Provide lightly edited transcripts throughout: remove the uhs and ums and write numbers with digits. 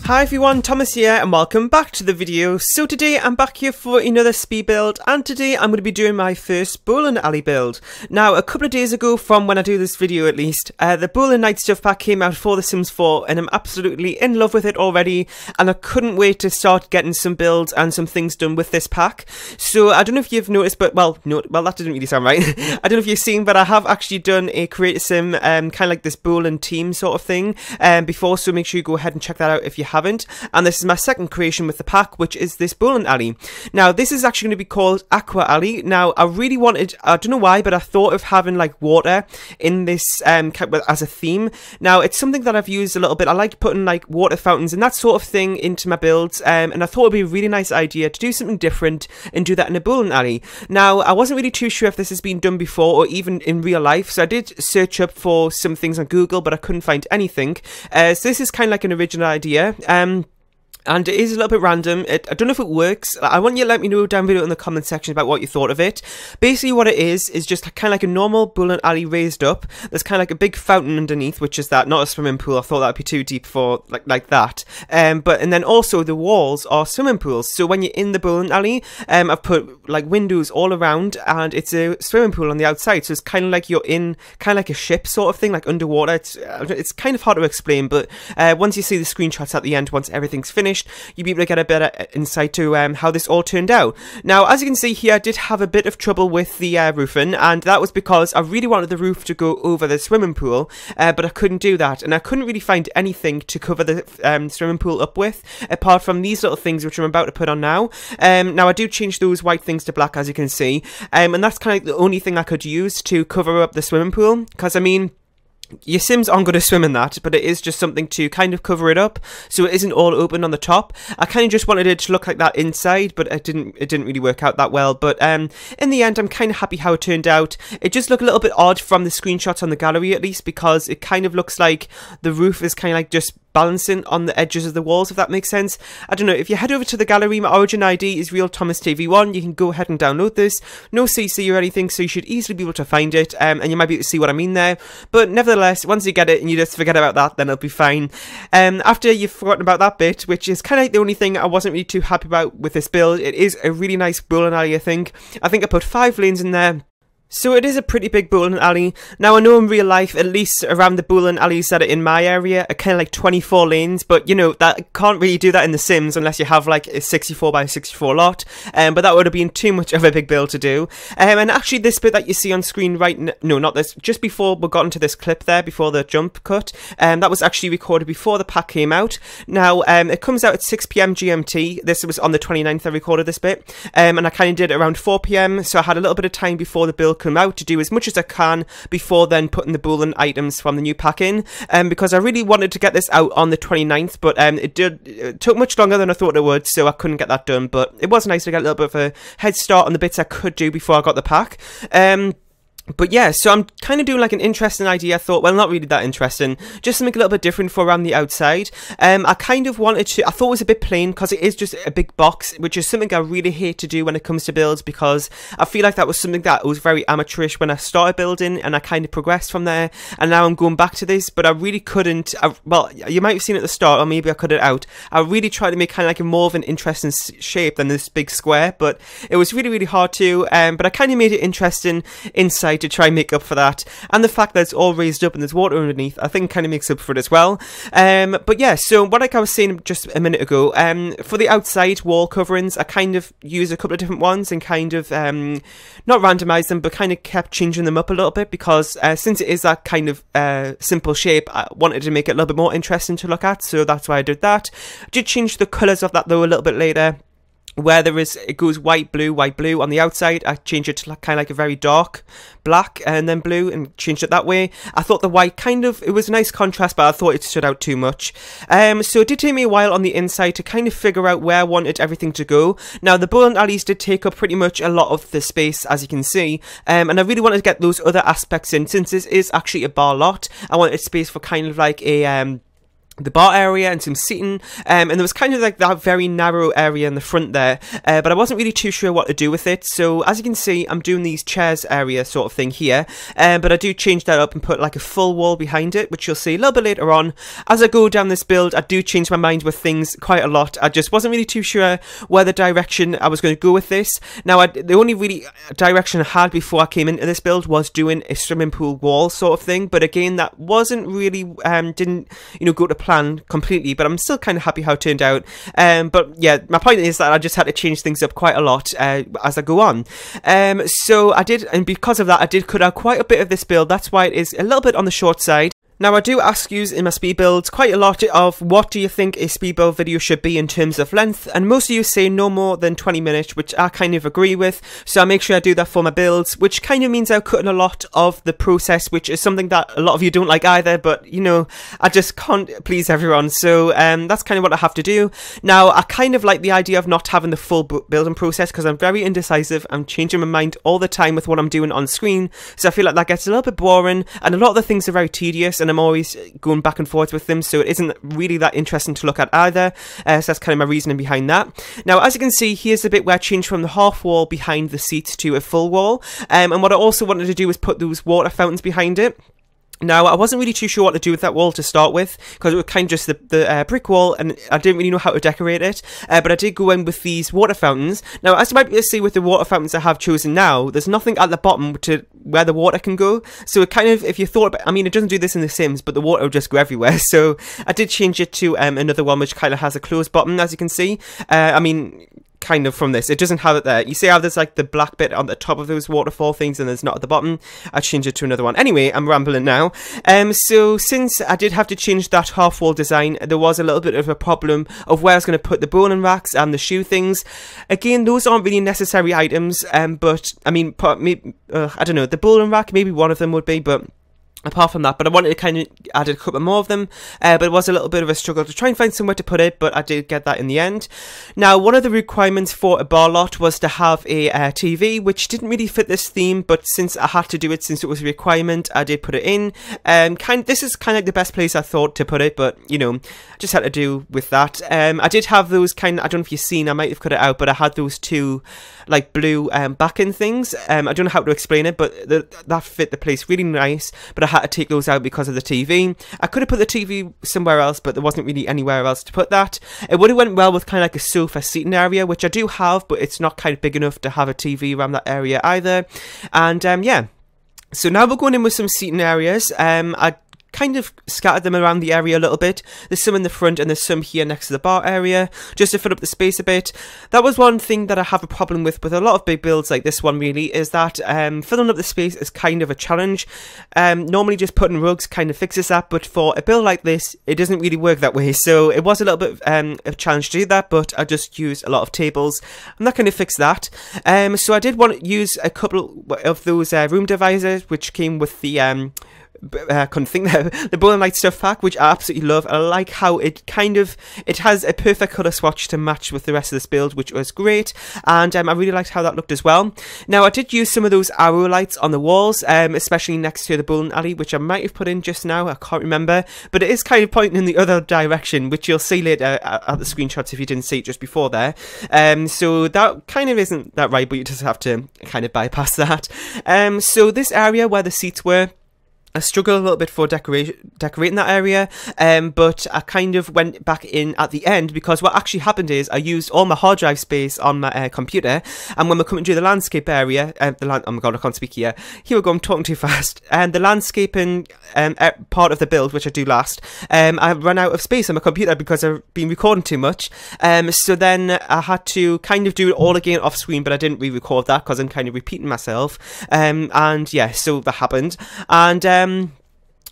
Hi everyone, Thomas here and welcome back to the video. So today I'm back here for another speed build, and today I'm going to be doing my first bowling alley build. Now a couple of days ago, from when I do this video at least, the Bowling Night stuff pack came out for The Sims 4 and I'm absolutely in love with it already, and I couldn't wait to start getting some builds and some things done with this pack. So I don't know if you've noticed, but well that didn't really sound right. I don't know if you've seen, but I have actually done a Create a Sim kind of like this bowling team sort of thing before, so make sure you go ahead and check that out if you haven't. And this is my second creation with the pack, which is this bowling alley. Now this is actually going to be called Aqua Alley. Now I really wanted, I don't know why, but I thought of having like water in this as a theme. Now it's something that I've used a little bit. I like putting like water fountains and that sort of thing into my builds, and I thought it would be a really nice idea to do something different and do that in a bowling alley. Now I wasn't really too sure if this has been done before or even in real life, so I did search up for some things on Google, but I couldn't find anything. So this is kind of like an original idea. And it is a little bit random. I don't know if it works. I want you to let me know down below in the comment section about what you thought of it. Basically what it is just kind of like a normal bowling alley raised up. There's kind of like a big fountain underneath, which is that, not a swimming pool. I thought that would be too deep for like that. And then also the walls are swimming pools. So when you're in the bowling alley, I've put like windows all around and it's a swimming pool on the outside. So it's kind of like you're in kind of like a ship sort of thing, like underwater. It's kind of hard to explain, but once you see the screenshots at the end, once everything's finished, you'll be able to get a better insight to how this all turned out. Now, as you can see here, I did have a bit of trouble with the roofing, and that was because I really wanted the roof to go over the swimming pool, but I couldn't do that, and I couldn't really find anything to cover the swimming pool up with, apart from these little things which I'm about to put on now. Now, I do change those white things to black, as you can see, and that's kind of the only thing I could use to cover up the swimming pool, because, I mean, your Sims aren't going to swim in that, but it is just something to kind of cover it up so it isn't all open on the top. I kind of just wanted it to look like that inside, but it didn't really work out that well. But in the end, I'm kind of happy how it turned out. It just looked a little bit odd from the screenshots on the gallery, at least, because it kind of looks like the roof is kind of like just balancing on the edges of the walls, if that makes sense. I don't know, if you head over to the gallery, my origin ID is RealThomasTV1. You can go ahead and download this. No CC or anything, so you should easily be able to find it, and you might be able to see what I mean there. But nevertheless, once you get it and you just forget about that, then it'll be fine. After you've forgotten about that bit, which is kind of like the only thing I wasn't really too happy about with this build, it is a really nice bowling alley, I think. I put 5 lanes in there. So it is a pretty big bowling alley. Now I know in real life, at least around the bowling alleys that are in my area, are kind of like 24 lanes, but you know, that can't really do that in The Sims unless you have like a 64 by 64 lot, but that would have been too much of a big build to do. And actually this bit that you see on screen right now, no, not this, just before we got into this clip there, before the jump cut, that was actually recorded before the pack came out. Now, it comes out at 6 PM GMT, this was on the 29th I recorded this bit, and I kind of did it around 4 PM, so I had a little bit of time before the build come out to do as much as I can before then putting the bowling items from the new pack in, because I really wanted to get this out on the 29th, but it took much longer than I thought it would, so I couldn't get that done. But it was nice to get a little bit of a head start on the bits I could do before I got the pack. But yeah, so I'm kind of doing like an interesting idea. I thought, well, not really that interesting, just something a little bit different for around the outside. I kind of wanted to, I thought it was a bit plain because it is just a big box, which is something I really hate to do when it comes to builds, because I feel like that was something that was very amateurish when I started building, and I kind of progressed from there, and now I'm going back to this, but I really couldn't, well, you might have seen it at the start, or maybe I cut it out. I really tried to make kind of like a more of an interesting shape than this big square, but it was really, really hard to, but I kind of made it interesting inside to try and make up for that, and the fact that it's all raised up and there's water underneath, I think kind of makes up for it as well. But yeah, so what like I was saying just a minute ago, for the outside wall coverings, I kind of used a couple of different ones and kind of not randomized them, but kind of kept changing them up a little bit, because since it is that kind of simple shape, I wanted to make it a little bit more interesting to look at, so that's why I did that. I did change the colours of that though a little bit later, where it goes white, blue on the outside. I changed it to like, kind of like a very dark black and then blue, and changed it that way. I thought the white it was a nice contrast, but I thought it stood out too much. So it did take me a while on the inside to kind of figure out where I wanted everything to go. Now the bowling alleys did take up pretty much a lot of the space, as you can see, and I really wanted to get those other aspects in, since this is actually a bar lot. I wanted space for kind of like a the bar area and some seating, and there was kind of like that very narrow area in the front there, but I wasn't really too sure what to do with it. So as you can see, I'm doing these chairs area sort of thing here, but I do change that up and put like a full wall behind it, which you'll see a little bit later on. As I go down this build, I do change my mind with things quite a lot. I just wasn't really too sure where the direction I was going to go with this. Now, the only really direction I had before I came into this build was doing a swimming pool wall sort of thing, but again, that wasn't really, didn't, you know, go to plan completely, but I'm still kind of happy how it turned out. But yeah, my point is that I just had to change things up quite a lot as I go on. So I did, and because of that, I did cut out quite a bit of this build. That's why it is a little bit on the short side. Now, I do ask you in my speed builds quite a lot of what do you think a speed build video should be in terms of length, and most of you say no more than 20 minutes, which I kind of agree with, so I make sure I do that for my builds, which kind of means I'm cutting a lot of the process, which is something that a lot of you don't like either, but, you know, I just can't please everyone, so that's kind of what I have to do. Now, I kind of like the idea of not having the full building process, because I'm very indecisive. I'm changing my mind all the time with what I'm doing on screen, so I feel like that gets a little bit boring, and a lot of the things are very tedious, and I'm always going back and forth with them, so it isn't really that interesting to look at either. So that's kind of my reasoning behind that. Now, as you can see, here's the bit where I changed from the half wall behind the seats to a full wall, and what I also wanted to do was put those water fountains behind it. Now, I wasn't really too sure what to do with that wall to start with, because it was kind of just the brick wall, and I didn't really know how to decorate it, but I did go in with these water fountains. Now, as you might be able to see with the water fountains I have chosen now, there's nothing at the bottom to where the water can go, so it kind of, if you thought about, I mean, it doesn't do this in The Sims, but the water will just go everywhere, so I did change it to another one which kind of has a closed bottom, as you can see. I mean, kind of from this, it doesn't have it there. You see how there's like the black bit on the top of those waterfall things and there's not at the bottom? I changed it to another one. Anyway, I'm rambling now. So since I did have to change that half wall design, there was a little bit of a problem of where I was going to put the bowling racks and the shoe things. Again, those aren't really necessary items, but I mean, I don't know, the bowling rack, maybe one of them would be, but apart from that, but I wanted to kind of add a couple more of them, but it was a little bit of a struggle to try and find somewhere to put it, but I did get that in the end. Now, one of the requirements for a bar lot was to have a TV, which didn't really fit this theme, but since I had to do it, since it was a requirement, I did put it in. This is kind of like the best place I thought to put it, but, you know, just had to do with that. I did have those kind of, I don't know if you've seen, I might have cut it out, but I had those two, like, blue backing things. I don't know how to explain it, but that fit the place really nice, but I had to take those out because of the TV. I could have put the TV somewhere else, but there wasn't really anywhere else to put that. It would have went well with kind of like a sofa seating area, which I do have, but it's not kind of big enough to have a TV around that area either. And yeah, so now we're going in with some seating areas. I kind of scattered them around the area a little bit. There's some in the front and there's some here next to the bar area, just to fill up the space a bit. That was one thing that I have a problem with a lot of big builds like this one, really, is that filling up the space is kind of a challenge. Normally just putting rugs kind of fixes that, but for a build like this, it doesn't really work that way. So it was a little bit of a challenge to do that, but I just used a lot of tables and that kind of fixed that. So I did want to use a couple of those room divisors, which came with the I couldn't think the Bowling Light stuff pack, which I absolutely love. I like how it has a perfect colour swatch to match with the rest of this build, which was great, and I really liked how that looked as well. Now, I did use some of those arrow lights on the walls, especially next to the bowling alley, which I might have put in just now, I can't remember, but it is kind of pointing in the other direction, which you'll see later at the screenshots if you didn't see it just before there. So that kind of isn't that right, but you just have to kind of bypass that. So this area where the seats were, I struggled a little bit for decorating that area, but I kind of went back in at the end, because what actually happened is I used all my hard drive space on my computer, and when we're coming to the landscape area, oh my god, I can't speak here. Here we go, I'm talking too fast. And the landscaping part of the build, which I do last, I ran out of space on my computer because I've been recording too much. So then I had to kind of do it all again off screen, but I didn't re-record that because I'm kind of repeating myself. And yeah, so that happened. And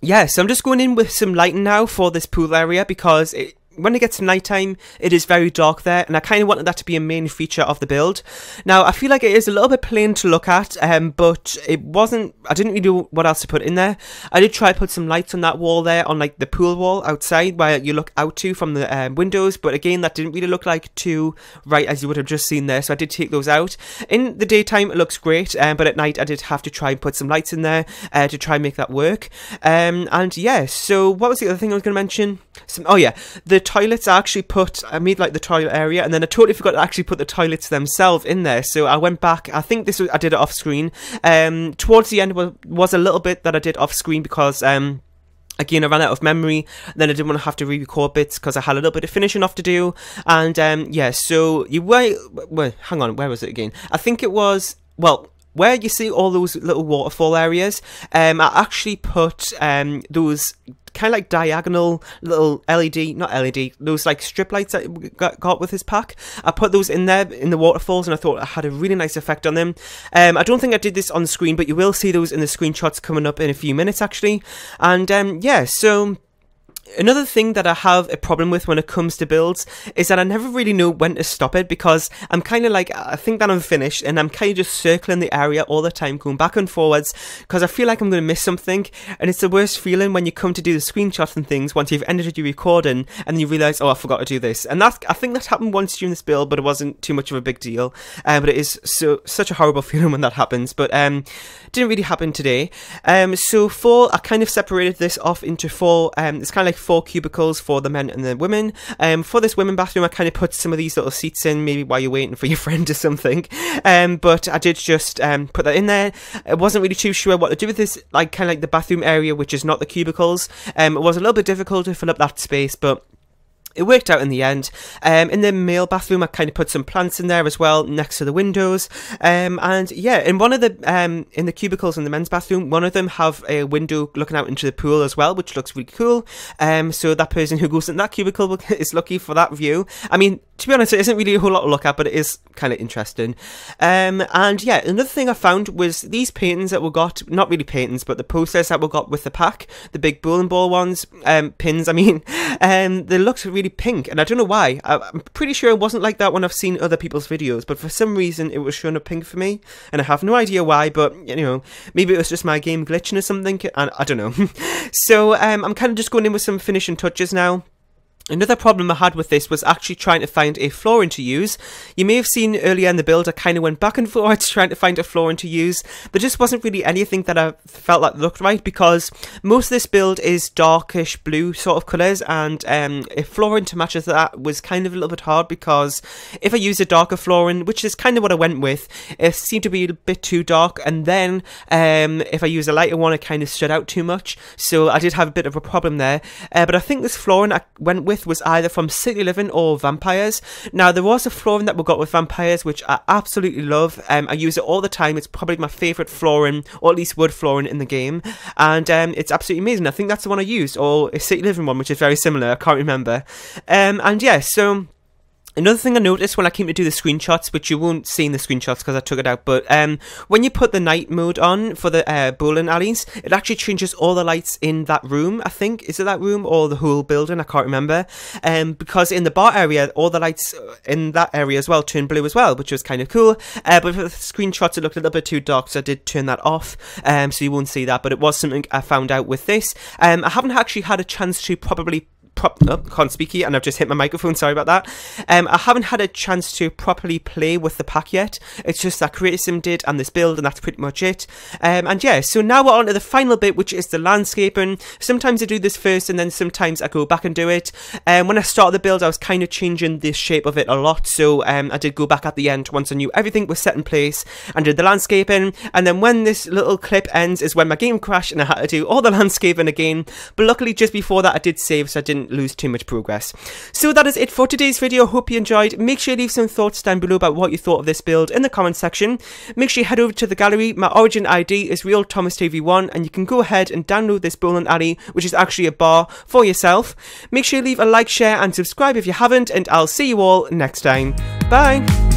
yeah, so I'm just going in with some lighting now for this pool area, because when it gets to nighttime, it is very dark there, and I kind of wanted that to be a main feature of the build. Now, I feel like it is a little bit plain to look at, but it wasn't, I didn't really know what else to put in there. I did try to put some lights on that wall there, on like the pool wall outside, where you look out to from the windows, but again, that didn't really look like too right as you would have just seen there, so I did take those out. In the daytime, it looks great, but at night, I did have to try and put some lights in there to try and make that work. And yeah, so what was the other thing I was going to mention? Oh yeah, the toilets I actually I made like the toilet area, and then I totally forgot to actually put the toilets themselves in there, so I went back. I think I did it off screen. Towards the end was a little bit that I did off screen because again, I ran out of memory, then I didn't want to have to re-record bits because I had a little bit of finishing off to do. And yeah, so hang on, where was it again? I think it was, well, where you see all those little waterfall areas, I actually put those kind of like diagonal little those like strip lights that we got with this pack. I put those in there in the waterfalls, and I thought it had a really nice effect on them. I don't think I did this on screen, but you will see those in the screenshots coming up in a few minutes actually. And yeah, so another thing that I have a problem with when it comes to builds is that I never really know when to stop it, because I'm kind of like, I think that I'm finished and I'm kind of just circling the area all the time, going back and forwards, because I feel like I'm going to miss something. And it's the worst feeling when you come to do the screenshots and things once you've ended your recording and then you realise, oh, I forgot to do this. And I think that happened once during this build, but it wasn't too much of a big deal. But it is such a horrible feeling when that happens. But didn't really happen today. So I kind of separated this off into four. It's kind of like 4 cubicles for the men and the women. For this women bathroom, I kind of put some of these little seats in, maybe while you're waiting for your friend or something. But I did just put that in there. I wasn't really too sure what to do with this, like kind of like the bathroom area, which is not the cubicles. It was a little bit difficult to fill up that space, but it worked out in the end. In the male bathroom, I kind of put some plants in there as well, next to the windows. And yeah, in one of the in the cubicles in the men's bathroom, one of them have a window looking out into the pool as well, which looks really cool. So that person who goes in that cubicle is lucky for that view. I mean, to be honest, it isn't really a whole lot to look at, but it is kind of interesting. And yeah, another thing I found was these paintings that we got, not really paintings, but the posters that we got with the pack, the big bowling ball ones, pins, I mean, they looked really pink, and I don't know why. I'm pretty sure it wasn't like that when I've seen other people's videos, but for some reason it was showing up pink for me, and I have no idea why, but you know, maybe it was just my game glitching or something, and I don't know. So I'm kind of just going in with some finishing touches now. Another problem I had with this was actually trying to find a flooring to use. You may have seen earlier in the build, I kind of went back and forwards trying to find a flooring to use. There just wasn't really anything that I felt that looked right, because most of this build is darkish blue sort of colours, and a flooring to match that was kind of a little bit hard, because if I use a darker flooring, which is kind of what I went with, it seemed to be a bit too dark, and then if I use a lighter one, it kind of stood out too much, so I did have a bit of a problem there. But I think this flooring I went with was either from City Living or Vampires. Now, there was a flooring that we got with Vampires, which I absolutely love. I use it all the time. It's probably my favourite flooring, or at least wood flooring in the game, and it's absolutely amazing. I think that's the one I used, or a City Living one, which is very similar. I can't remember. And yeah, so another thing I noticed when I came to do the screenshots, which you won't see in the screenshots because I took it out, but when you put the night mode on for the bowling alleys, it actually changes all the lights in that room, I think. Is it that room or the whole building? I can't remember. Because in the bar area, all the lights in that area as well turn blue as well, which was kind of cool. But for the screenshots, it looked a little bit too dark, so I did turn that off, so you won't see that. But it was something I found out with this. I haven't actually had a chance to probably can't speak here, and I've just hit my microphone, sorry about that. I haven't had a chance to properly play with the pack yet. It's just that Creative Sim did and this build, and that's pretty much it. And yeah, so now we're on to the final bit, which is the landscaping. Sometimes I do this first, and then sometimes I go back and do it. When I started the build, I was kind of changing the shape of it a lot, so I did go back at the end once I knew everything was set in place and did the landscaping. And then when this little clip ends is when my game crashed and I had to do all the landscaping again, but luckily just before that I did save, so I didn't lose too much progress. So that is it for today's video. Hope you enjoyed. Make sure you leave some thoughts down below about what you thought of this build in the comment section. Make sure you head over to the gallery. My origin ID is RealThomasTV1, and you can go ahead and download this bowling alley, which is actually a bar, for yourself. Make sure you leave a like, share and subscribe if you haven't, and I'll see you all next time. Bye!